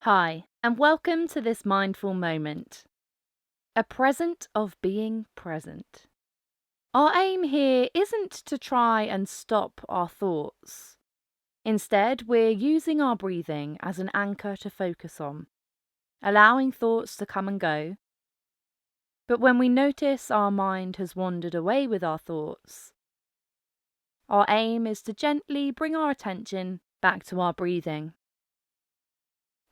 Hi, and welcome to this mindful moment, a present of being present. Our aim here isn't to try and stop our thoughts. Instead, we're using our breathing as an anchor to focus on, allowing thoughts to come and go. But when we notice our mind has wandered away with our thoughts, our aim is to gently bring our attention back to our breathing.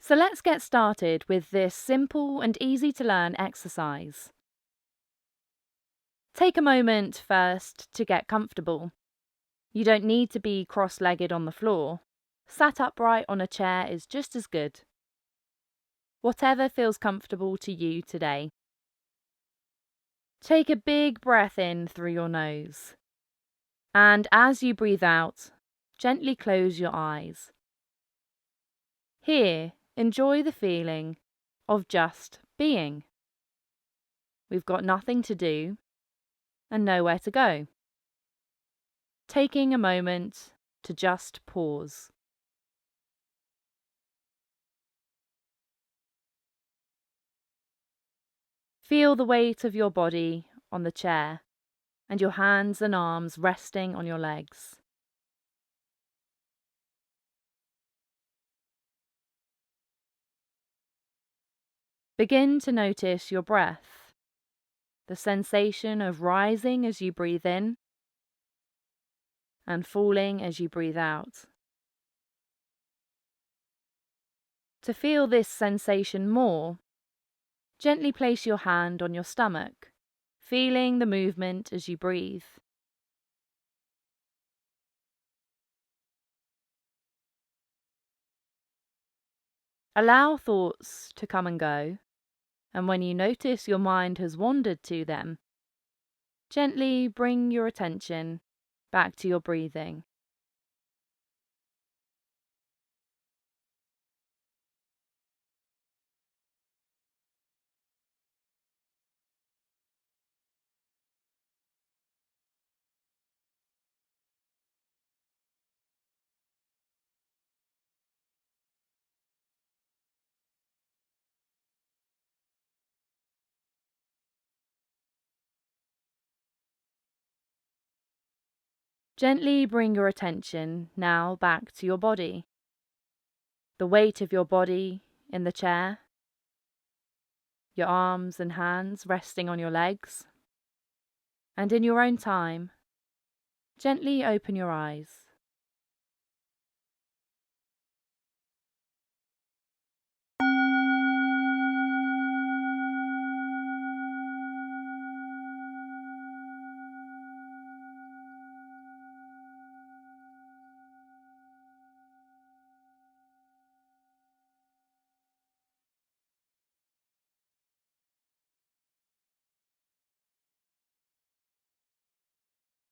So let's get started with this simple and easy to learn exercise. Take a moment first to get comfortable. You don't need to be cross-legged on the floor. Sat upright on a chair is just as good. Whatever feels comfortable to you today. Take a big breath in through your nose. And as you breathe out, gently close your eyes. Here, enjoy the feeling of just being. We've got nothing to do and nowhere to go. Taking a moment to just pause. Feel the weight of your body on the chair and your hands and arms resting on your legs. Begin to notice your breath, the sensation of rising as you breathe in and falling as you breathe out. To feel this sensation more, gently place your hand on your stomach, feeling the movement as you breathe. Allow thoughts to come and go, and when you notice your mind has wandered to them, gently bring your attention back to your breathing. Gently bring your attention now back to your body. The weight of your body in the chair, your arms and hands resting on your legs, and in your own time, gently open your eyes.